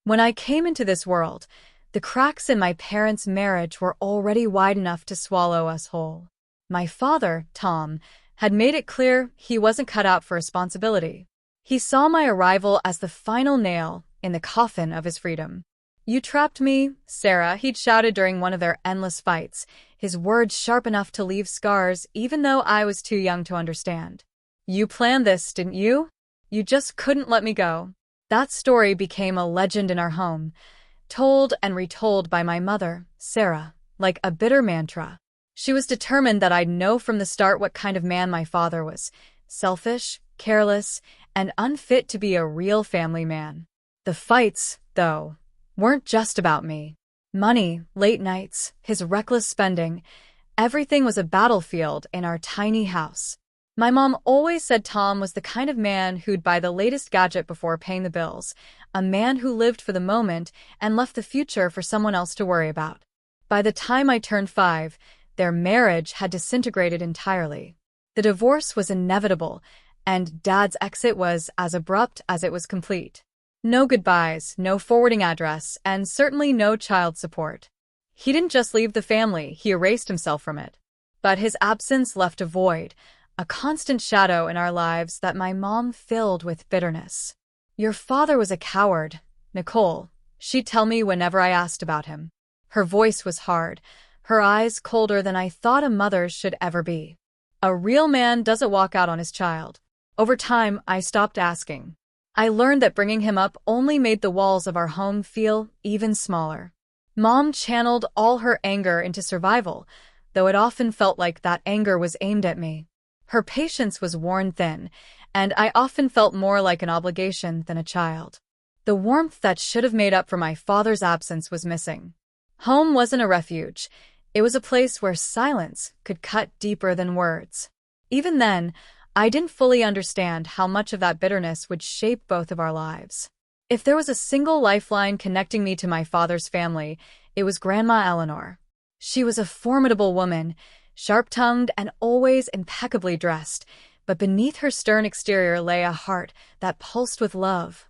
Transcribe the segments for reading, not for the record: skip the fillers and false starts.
When I came into this world, the cracks in my parents' marriage were already wide enough to swallow us whole. My father, Tom, had made it clear he wasn't cut out for responsibility. He saw my arrival as the final nail in the coffin of his freedom. "You trapped me, Sarah," he'd shouted during one of their endless fights, his words sharp enough to leave scars even though I was too young to understand. "You planned this, didn't you? You just couldn't let me go." That story became a legend in our home, told and retold by my mother, Sarah, like a bitter mantra. She was determined that I'd know from the start what kind of man my father was: selfish, careless, and unfit to be a real family man. The fights, though, weren't just about me. Money, late nights, his reckless spending, everything was a battlefield in our tiny house. My mom always said Tom was the kind of man who'd buy the latest gadget before paying the bills, a man who lived for the moment and left the future for someone else to worry about. By the time I turned 5, their marriage had disintegrated entirely. The divorce was inevitable, and Dad's exit was as abrupt as it was complete. No goodbyes, no forwarding address, and certainly no child support. He didn't just leave the family, he erased himself from it. But his absence left a void, a constant shadow in our lives that my mom filled with bitterness. "Your father was a coward, Nicole," she'd tell me whenever I asked about him. Her voice was hard, her eyes colder than I thought a mother's should ever be. A real man doesn't walk out on his child. Over time, I stopped asking. I learned that bringing him up only made the walls of our home feel even smaller. Mom channeled all her anger into survival, though it often felt like that anger was aimed at me. Her patience was worn thin, and I often felt more like an obligation than a child. The warmth that should have made up for my father's absence was missing. Home wasn't a refuge. It was a place where silence could cut deeper than words. Even then, I didn't fully understand how much of that bitterness would shape both of our lives. If there was a single lifeline connecting me to my father's family, it was Grandma Elanor. She was a formidable woman, sharp-tongued and always impeccably dressed, but beneath her stern exterior lay a heart that pulsed with love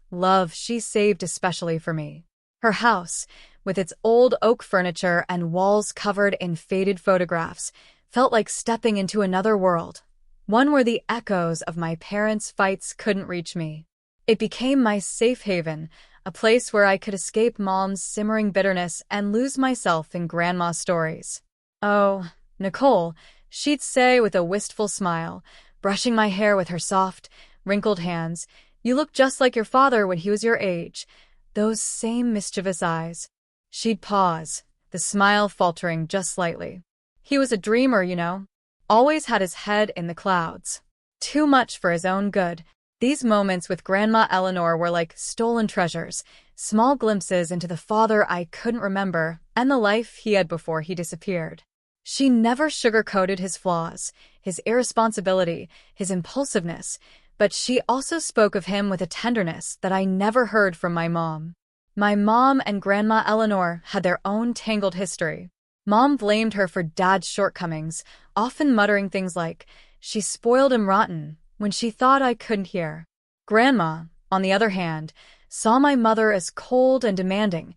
she saved especially for me. Her house, with its old oak furniture and walls covered in faded photographs, felt like stepping into another world, one where the echoes of my parents' fights couldn't reach me. It became my safe haven, a place where I could escape Mom's simmering bitterness and lose myself in Grandma's stories. "Oh, Nicole," she'd say with a wistful smile, brushing my hair with her soft, wrinkled hands, "you look just like your father when he was your age. Those same mischievous eyes." She'd pause, the smile faltering just slightly. "He was a dreamer, you know. Always had his head in the clouds. Too much for his own good." These moments with Grandma Elanor were like stolen treasures, small glimpses into the father I couldn't remember and the life he had before he disappeared. She never sugarcoated his flaws, his irresponsibility, his impulsiveness, but she also spoke of him with a tenderness that I never heard from my mom. My mom and Grandma Elanor had their own tangled history. Mom blamed her for Dad's shortcomings, often muttering things like, "She spoiled him rotten," when she thought I couldn't hear. Grandma, on the other hand, saw my mother as cold and demanding,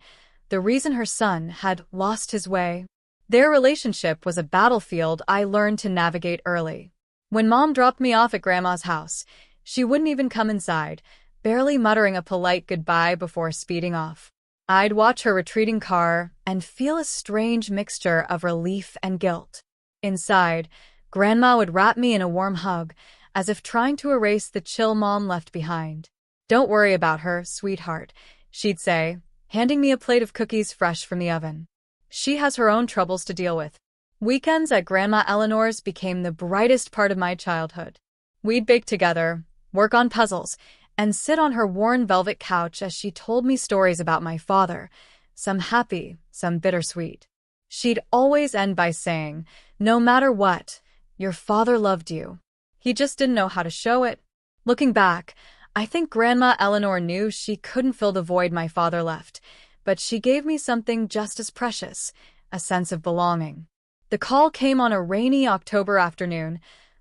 the reason her son had lost his way. Their relationship was a battlefield I learned to navigate early. When Mom dropped me off at Grandma's house, she wouldn't even come inside, barely muttering a polite goodbye before speeding off. I'd watch her retreating car and feel a strange mixture of relief and guilt. Inside, Grandma would wrap me in a warm hug, as if trying to erase the chill Mom left behind. "Don't worry about her, sweetheart," she'd say, handing me a plate of cookies fresh from the oven. "She has her own troubles to deal with." Weekends at Grandma Eleanor's became the brightest part of my childhood. We'd bake together, work on puzzles, and sit on her worn velvet couch as she told me stories about my father, some happy, some bittersweet. She'd always end by saying, "No matter what, your father loved you. He just didn't know how to show it." Looking back, I think Grandma Elanor knew she couldn't fill the void my father left, but she gave me something just as precious, a sense of belonging. The call came on a rainy October afternoon,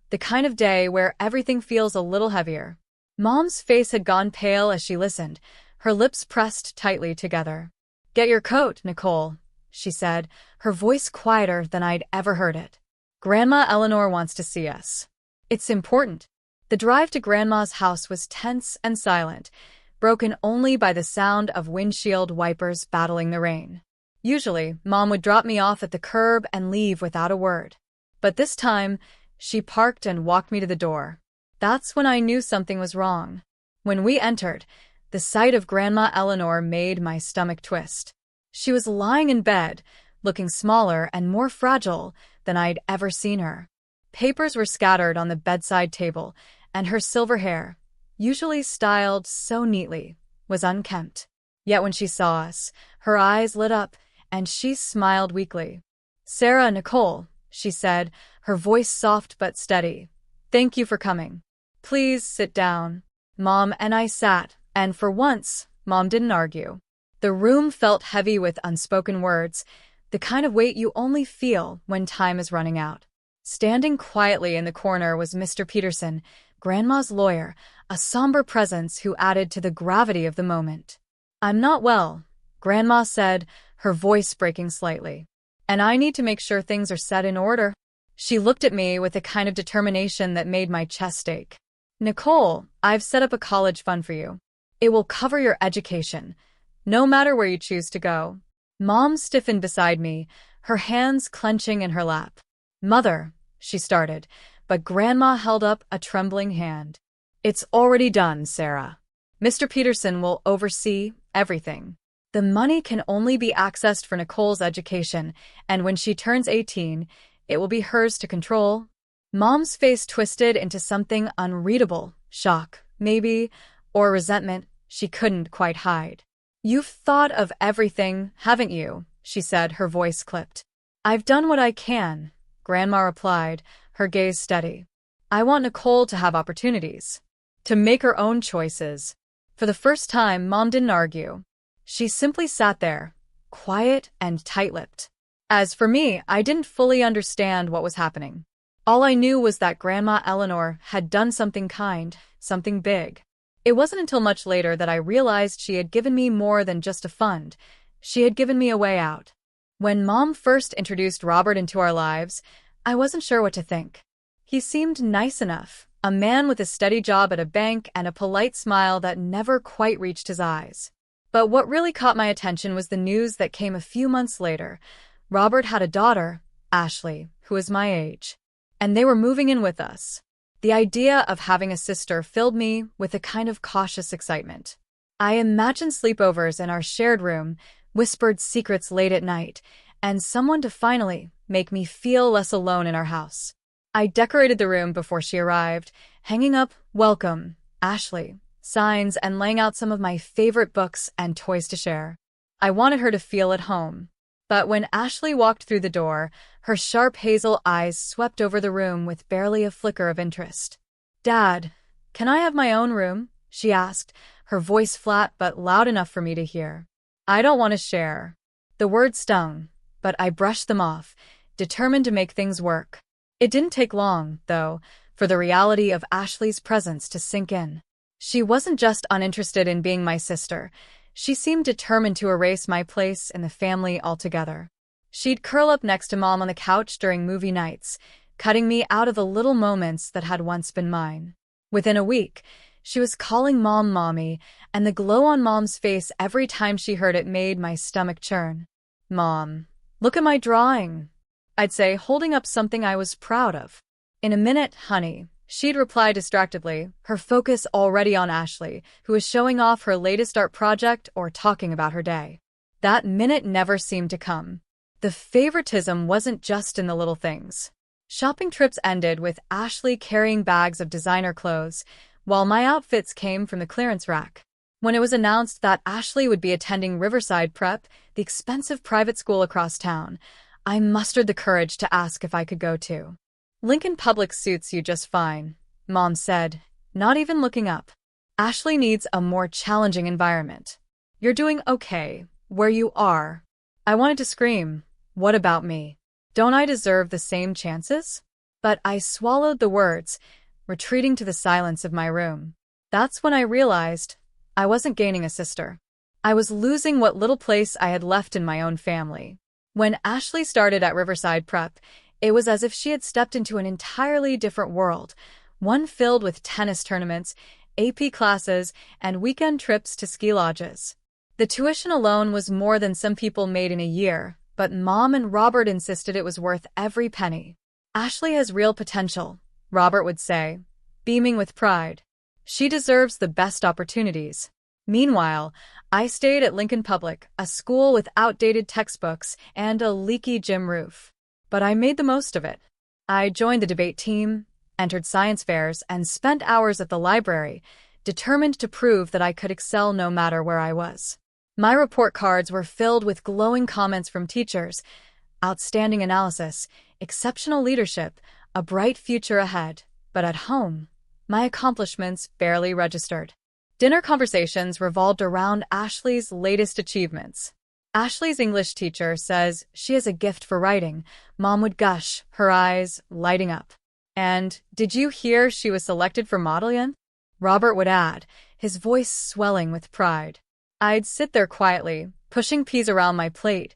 the kind of day where everything feels a little heavier. Mom's face had gone pale as she listened, her lips pressed tightly together. "Get your coat, Nicole," she said, her voice quieter than I'd ever heard it. "Grandma Elanor wants to see us. It's important." The drive to Grandma's house was tense and silent, broken only by the sound of windshield wipers battling the rain. Usually, Mom would drop me off at the curb and leave without a word. But this time, she parked and walked me to the door. That's when I knew something was wrong. When we entered, the sight of Grandma Elanor made my stomach twist. She was lying in bed, looking smaller and more fragile than I'd ever seen her. Papers were scattered on the bedside table, and her silver hair, usually styled so neatly, was unkempt. Yet when she saw us, her eyes lit up, and she smiled weakly. "Sarah, Nicole," she said, her voice soft but steady. "Thank you for coming. Please sit down." Mom and I sat, and for once, Mom didn't argue. The room felt heavy with unspoken words, the kind of weight you only feel when time is running out. Standing quietly in the corner was Mr. Peterson, Grandma's lawyer, a somber presence who added to the gravity of the moment. "I'm not well," Grandma said, her voice breaking slightly. "And I need to make sure things are set in order." She looked at me with a kind of determination that made my chest ache. "Nicole, I've set up a college fund for you. It will cover your education, no matter where you choose to go." Mom stiffened beside me, her hands clenching in her lap. "Mother," she started, but Grandma held up a trembling hand. "It's already done, Sarah. Mr. Peterson will oversee everything. The money can only be accessed for Nicole's education, and when she turns 18, it will be hers to control." Mom's face twisted into something unreadable, shock, maybe, or resentment she couldn't quite hide. "You've thought of everything, haven't you?" she said, her voice clipped. "I've done what I can," Grandma replied, her gaze steady. "I want Nicole to have opportunities, to make her own choices." For the first time, Mom didn't argue. She simply sat there, quiet and tight-lipped. As for me, I didn't fully understand what was happening. All I knew was that Grandma Elanor had done something kind, something big. It wasn't until much later that I realized she had given me more than just a fund. She had given me a way out. When Mom first introduced Robert into our lives, I wasn't sure what to think. He seemed nice enough, a man with a steady job at a bank and a polite smile that never quite reached his eyes. But what really caught my attention was the news that came a few months later. Robert had a daughter, Ashley, who was my age. And they were moving in with us. The idea of having a sister filled me with a kind of cautious excitement. I imagined sleepovers in our shared room, whispered secrets late at night, and someone to finally make me feel less alone in our house. I decorated the room before she arrived, hanging up "Welcome, Ashley" signs and laying out some of my favorite books and toys to share. I wanted her to feel at home. But when Ashley walked through the door, her sharp hazel eyes swept over the room with barely a flicker of interest. "Dad, can I have my own room?" she asked, her voice flat but loud enough for me to hear. "I don't want to share." The words stung, but I brushed them off, determined to make things work. It didn't take long, though, for the reality of Ashley's presence to sink in. She wasn't just uninterested in being my sister. She seemed determined to erase my place in the family altogether. She'd curl up next to Mom on the couch during movie nights, cutting me out of the little moments that had once been mine. Within a week, she was calling Mom Mommy, and the glow on Mom's face every time she heard it made my stomach churn. "Mom, look at my drawing," I'd say, holding up something I was proud of. "In a minute, honey," she'd reply distractedly, her focus already on Ashley, who was showing off her latest art project or talking about her day. That minute never seemed to come. The favoritism wasn't just in the little things. Shopping trips ended with Ashley carrying bags of designer clothes, while my outfits came from the clearance rack. When it was announced that Ashley would be attending Riverside Prep, the expensive private school across town, I mustered the courage to ask if I could go too. "Lincoln Public suits you just fine," Mom said, not even looking up. "Ashley needs a more challenging environment. You're doing okay where you are." I wanted to scream, "What about me? Don't I deserve the same chances?" But I swallowed the words, retreating to the silence of my room. That's when I realized I wasn't gaining a sister. I was losing what little place I had left in my own family. When Ashley started at Riverside Prep, it was as if she had stepped into an entirely different world, one filled with tennis tournaments, AP classes, and weekend trips to ski lodges. The tuition alone was more than some people made in a year, but Mom and Robert insisted it was worth every penny. Ashley has real potential, Robert would say, beaming with pride. She deserves the best opportunities. Meanwhile, I stayed at Lincoln Public, a school with outdated textbooks and a leaky gym roof. But I made the most of it. I joined the debate team, entered science fairs, and spent hours at the library, determined to prove that I could excel no matter where I was. My report cards were filled with glowing comments from teachers, outstanding analysis, exceptional leadership, a bright future ahead. But at home, my accomplishments barely registered. Dinner conversations revolved around Ashley's latest achievements. Ashley's English teacher says she has a gift for writing. Mom would gush, her eyes lighting up. And, did you hear she was selected for modeling? Robert would add, his voice swelling with pride. I'd sit there quietly, pushing peas around my plate,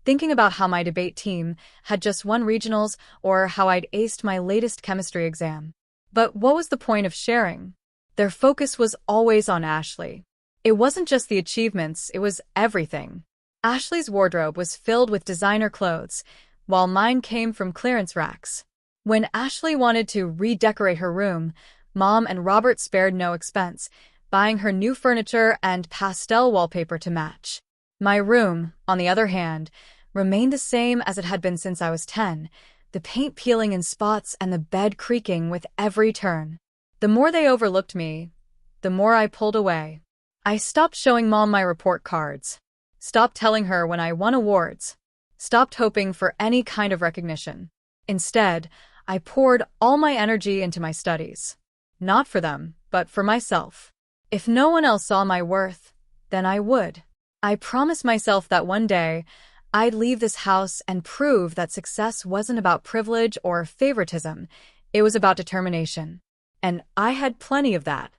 thinking about how my debate team had just won regionals or how I'd aced my latest chemistry exam. But what was the point of sharing? Their focus was always on Ashley. It wasn't just the achievements, it was everything. Ashley's wardrobe was filled with designer clothes, while mine came from clearance racks. When Ashley wanted to redecorate her room, Mom and Robert spared no expense, buying her new furniture and pastel wallpaper to match. My room, on the other hand, remained the same as it had been since I was 10, the paint peeling in spots and the bed creaking with every turn. The more they overlooked me, the more I pulled away. I stopped showing Mom my report cards, stopped telling her when I won awards, stopped hoping for any kind of recognition. Instead, I poured all my energy into my studies. Not for them, but for myself. If no one else saw my worth, then I would. I promised myself that one day, I'd leave this house and prove that success wasn't about privilege or favoritism, it was about determination. And I had plenty of that.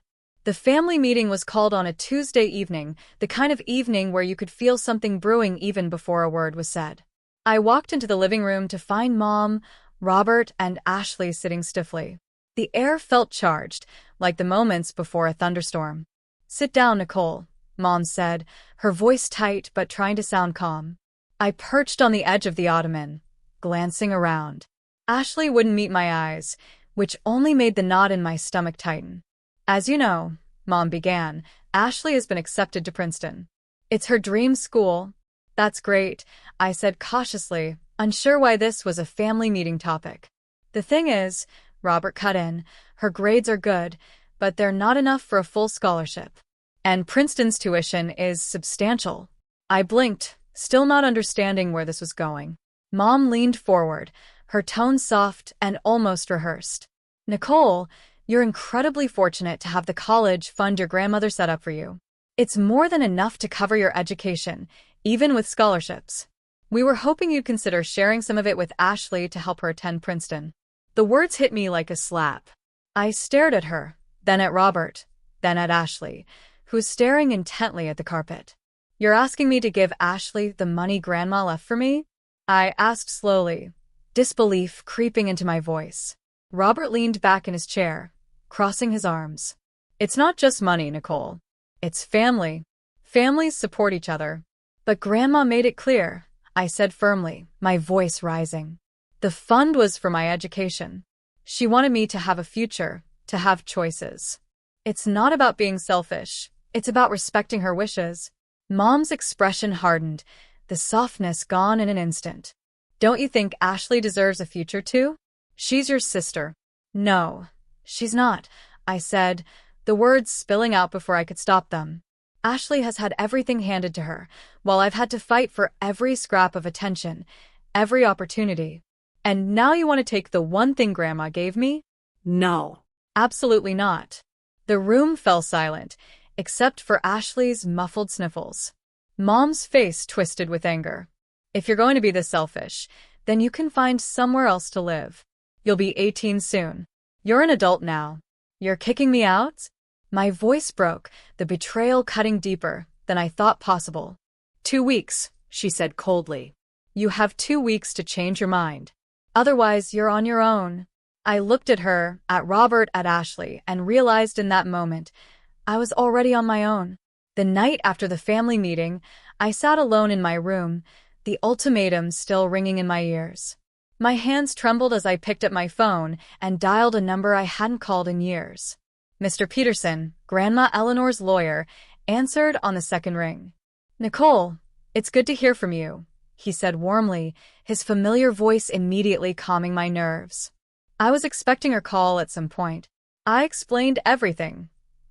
The family meeting was called on a Tuesday evening, the kind of evening where you could feel something brewing even before a word was said. I walked into the living room to find Mom, Robert, and Ashley sitting stiffly. The air felt charged, like the moments before a thunderstorm. Sit down, Nicole, Mom said, her voice tight but trying to sound calm. I perched on the edge of the ottoman, glancing around. Ashley wouldn't meet my eyes, which only made the knot in my stomach tighten. As you know, Mom began, Ashley has been accepted to Princeton. It's her dream school. That's great, I said cautiously, unsure why this was a family meeting topic. The thing is, Robert cut in, her grades are good, but they're not enough for a full scholarship. And Princeton's tuition is substantial. I blinked, still not understanding where this was going. Mom leaned forward, her tone soft and almost rehearsed. Nicole, you're incredibly fortunate to have the college fund your grandmother set up for you. It's more than enough to cover your education, even with scholarships. We were hoping you'd consider sharing some of it with Ashley to help her attend Princeton. The words hit me like a slap. I stared at her, then at Robert, then at Ashley, who was staring intently at the carpet. You're asking me to give Ashley the money Grandma left for me? I asked slowly, disbelief creeping into my voice. Robert leaned back in his chair, crossing his arms. It's not just money, Nicole. It's family. Families support each other. But Grandma made it clear, I said firmly, my voice rising. The fund was for my education. She wanted me to have a future, to have choices. It's not about being selfish. It's about respecting her wishes. Mom's expression hardened, the softness gone in an instant. Don't you think Ashley deserves a future too? She's your sister. No, she's not, I said, the words spilling out before I could stop them. Ashley has had everything handed to her, while I've had to fight for every scrap of attention, every opportunity. And now you want to take the one thing Grandma gave me? No. Absolutely not. The room fell silent, except for Ashley's muffled sniffles. Mom's face twisted with anger. If you're going to be this selfish, then you can find somewhere else to live. You'll be 18 soon. You're an adult now. You're kicking me out? My voice broke, the betrayal cutting deeper than I thought possible. 2 weeks, she said coldly. You have 2 weeks to change your mind. Otherwise, you're on your own. I looked at her, at Robert, at Ashley, and realized in that moment I was already on my own. The night after the family meeting, I sat alone in my room, the ultimatum still ringing in my ears. My hands trembled as I picked up my phone and dialed a number I hadn't called in years. Mr. Peterson, Grandma Eleanor's lawyer, answered on the second ring. "Nicole, it's good to hear from you," he said warmly, his familiar voice immediately calming my nerves. I was expecting her call at some point. I explained everything.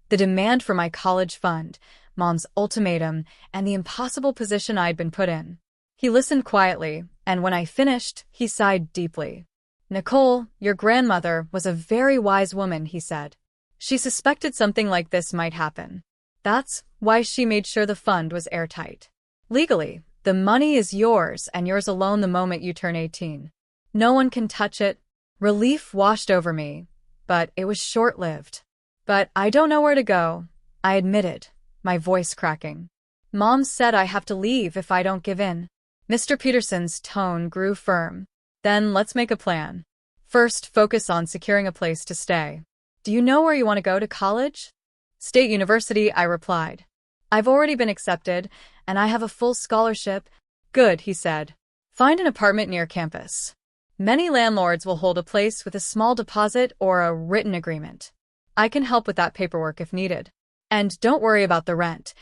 The demand for my college fund, Mom's ultimatum, and the impossible position I'd been put in. He listened quietly, and when I finished, he sighed deeply. "Nicole, your grandmother was a very wise woman," he said. "She suspected something like this might happen. That's why she made sure the fund was airtight. Legally, the money is yours and yours alone the moment you turn 18. No one can touch it." Relief washed over me, but it was short-lived. "But I don't know where to go," I admitted, my voice cracking. "Mom said I have to leave if I don't give in." Mr. Peterson's tone grew firm. "Then let's make a plan. First, focus on securing a place to stay. Do you know where you want to go to college?" "State University," I replied. "I've already been accepted, and I have a full scholarship." "Good," he said. "Find an apartment near campus. Many landlords will hold a place with a small deposit or a written agreement. I can help with that paperwork if needed. And don't worry about the rent.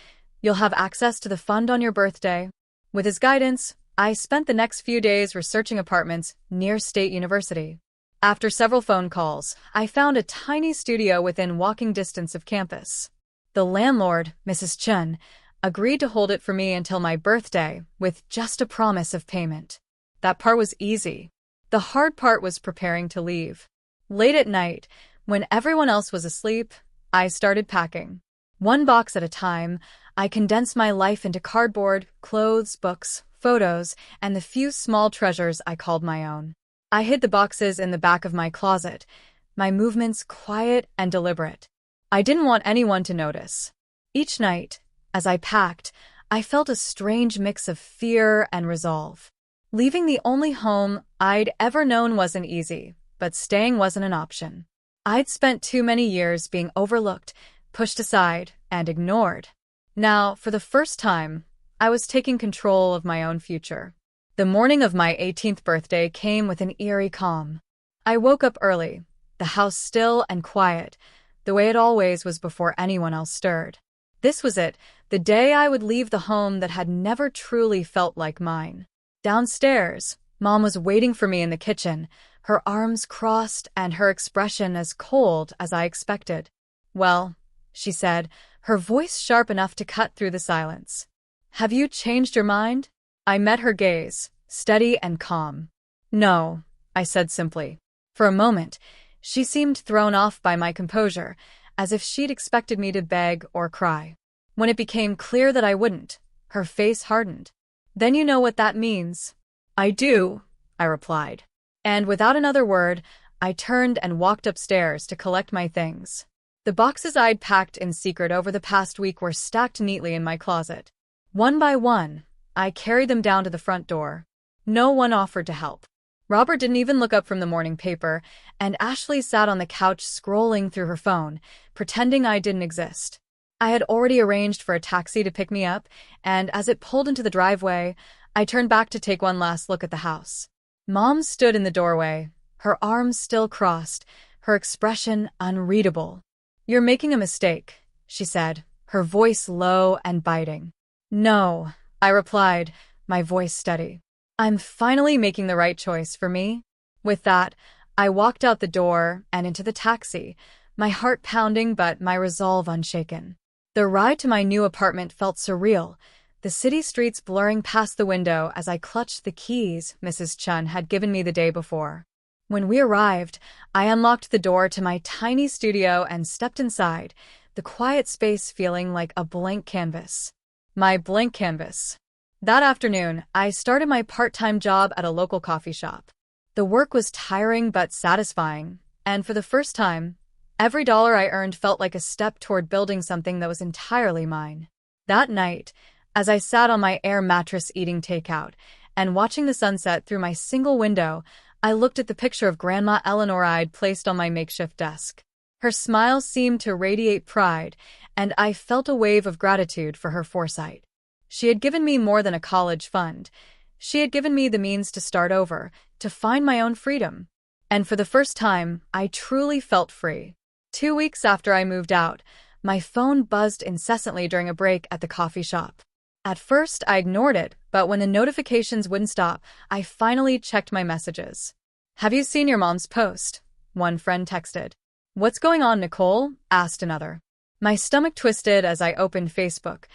You'll have access to the fund on your birthday." With his guidance, I spent the next few days researching apartments near State University. After several phone calls, I found a tiny studio within walking distance of campus. The landlord, Mrs. Chun, agreed to hold it for me until my birthday with just a promise of payment. That part was easy. The hard part was preparing to leave. Late at night, when everyone else was asleep, I started packing. One box at a time, I condensed my life into cardboard, clothes, books, photos, and the few small treasures I called my own. I hid the boxes in the back of my closet, my movements quiet and deliberate. I didn't want anyone to notice. Each night, as I packed, I felt a strange mix of fear and resolve. Leaving the only home I'd ever known wasn't easy, but staying wasn't an option. I'd spent too many years being overlooked, pushed aside, and ignored. Now, for the first time, I was taking control of my own future. The morning of my 18th birthday came with an eerie calm. I woke up early, the house still and quiet, the way it always was before anyone else stirred. This was it, the day I would leave the home that had never truly felt like mine. Downstairs, Mom was waiting for me in the kitchen, her arms crossed and her expression as cold as I expected. "Well," she said, her voice sharp enough to cut through the silence. "Have you changed your mind?" I met her gaze, steady and calm. "No," I said simply. For a moment, she seemed thrown off by my composure, as if she'd expected me to beg or cry. When it became clear that I wouldn't, her face hardened. "Then you know what that means." "I do," I replied. And without another word, I turned and walked upstairs to collect my things. The boxes I'd packed in secret over the past week were stacked neatly in my closet. One by one, I carried them down to the front door. No one offered to help. Robert didn't even look up from the morning paper, and Ashley sat on the couch scrolling through her phone, pretending I didn't exist. I had already arranged for a taxi to pick me up, and as it pulled into the driveway, I turned back to take one last look at the house. Mom stood in the doorway, her arms still crossed, her expression unreadable. "You're making a mistake," she said, her voice low and biting. "No," I replied, my voice steady. "I'm finally making the right choice for me." With that, I walked out the door and into the taxi, my heart pounding but my resolve unshaken. The ride to my new apartment felt surreal, the city streets blurring past the window as I clutched the keys Mrs. Chun had given me the day before. When we arrived, I unlocked the door to my tiny studio and stepped inside, the quiet space feeling like a blank canvas. My blank canvas. That afternoon, I started my part-time job at a local coffee shop. The work was tiring but satisfying, and for the first time, Every dollar I earned felt like a step toward building something that was entirely mine. That night, as I sat on my air mattress eating takeout and watching the sunset through my single window, I looked at the picture of Grandma Elanor I'd placed on my makeshift desk. Her smile seemed to radiate pride, and I felt a wave of gratitude for her foresight. She had given me more than a college fund. She had given me the means to start over, to find my own freedom. And for the first time, I truly felt free. 2 weeks after I moved out, my phone buzzed incessantly during a break at the coffee shop. At first, I ignored it, but when the notifications wouldn't stop, I finally checked my messages. "Have you seen your mom's post?" one friend texted. "What's going on, Nicole?" asked another. My stomach twisted as I opened Facebook,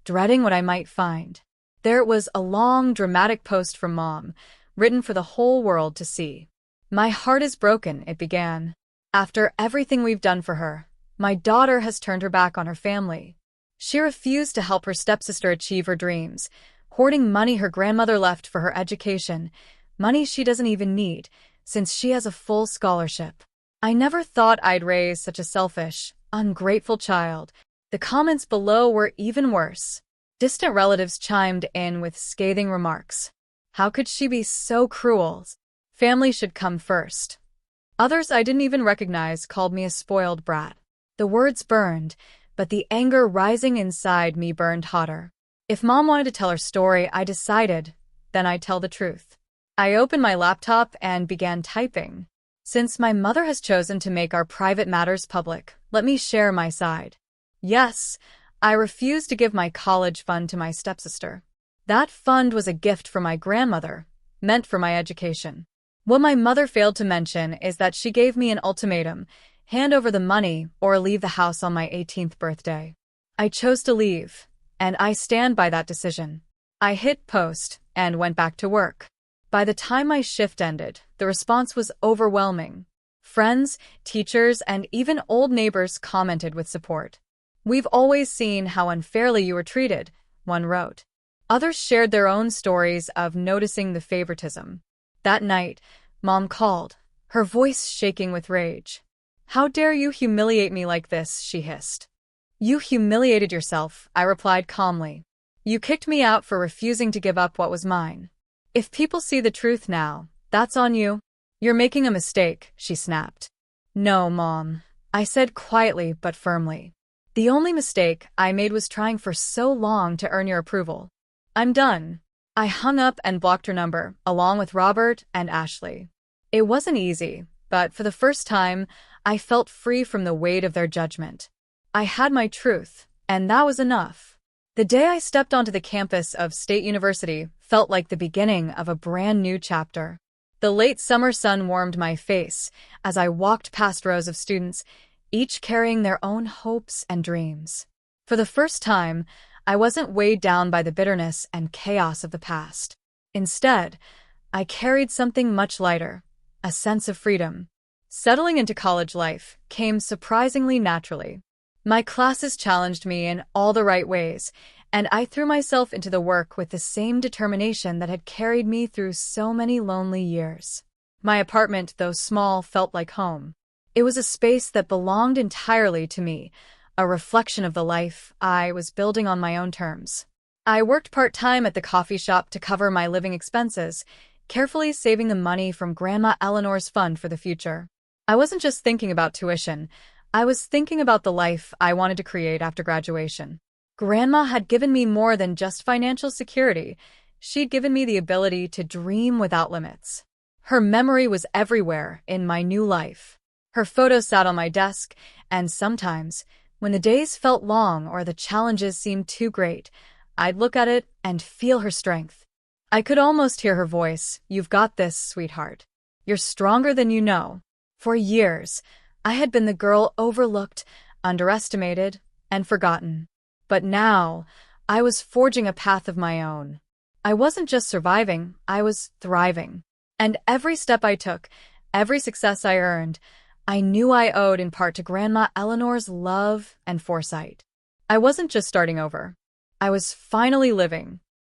dreading what I might find. There was a long, dramatic post from Mom, written for the whole world to see. "My heart is broken," it began. "After everything we've done for her, my daughter has turned her back on her family. She refused to help her stepsister achieve her dreams, hoarding money her grandmother left for her education, money she doesn't even need, since she has a full scholarship. I never thought I'd raise such a selfish, ungrateful child." The comments below were even worse. Distant relatives chimed in with scathing remarks. "How could she be so cruel? Family should come first." Others I didn't even recognize called me a spoiled brat. The words burned, but the anger rising inside me burned hotter. If Mom wanted to tell her story, I decided, then I'd tell the truth. I opened my laptop and began typing. "Since my mother has chosen to make our private matters public, let me share my side. Yes, I refused to give my college fund to my stepsister. That fund was a gift from my grandmother, meant for my education. What my mother failed to mention is that she gave me an ultimatum: hand over the money or leave the house on my 18th birthday. I chose to leave, and I stand by that decision." I hit post and went back to work. By the time my shift ended, the response was overwhelming. Friends, teachers, and even old neighbors commented with support. "We've always seen how unfairly you were treated," one wrote. Others shared their own stories of noticing the favoritism. That night, Mom called, her voice shaking with rage. "How dare you humiliate me like this?" she hissed. "You humiliated yourself," I replied calmly. "You kicked me out for refusing to give up what was mine. If people see the truth now, that's on you." "You're making a mistake," she snapped. "No, Mom," I said quietly but firmly. "The only mistake I made was trying for so long to earn your approval. I'm done." I hung up and blocked her number, along with Robert and Ashley. It wasn't easy, but for the first time, I felt free from the weight of their judgment. I had my truth, and that was enough. The day I stepped onto the campus of State University felt like the beginning of a brand new chapter. The late summer sun warmed my face as I walked past rows of students, each carrying their own hopes and dreams. For the first time, I wasn't weighed down by the bitterness and chaos of the past. Instead, I carried something much lighter, a sense of freedom. Settling into college life came surprisingly naturally. My classes challenged me in all the right ways, and I threw myself into the work with the same determination that had carried me through so many lonely years. My apartment, though small, felt like home. It was a space that belonged entirely to me, a reflection of the life I was building on my own terms. I worked part-time at the coffee shop to cover my living expenses, carefully saving the money from Grandma Eleanor's fund for the future. I wasn't just thinking about tuition, I was thinking about the life I wanted to create after graduation. Grandma had given me more than just financial security. She'd given me the ability to dream without limits. Her memory was everywhere in my new life. Her photo sat on my desk, and sometimes, when the days felt long or the challenges seemed too great, I'd look at it and feel her strength. I could almost hear her voice. "You've got this, sweetheart. You're stronger than you know." For years, I had been the girl overlooked, underestimated, and forgotten. But now, I was forging a path of my own. I wasn't just surviving, I was thriving. And every step I took, every success I earned, I knew I owed in part to Grandma Eleanor's love and foresight. I wasn't just starting over. I was finally living,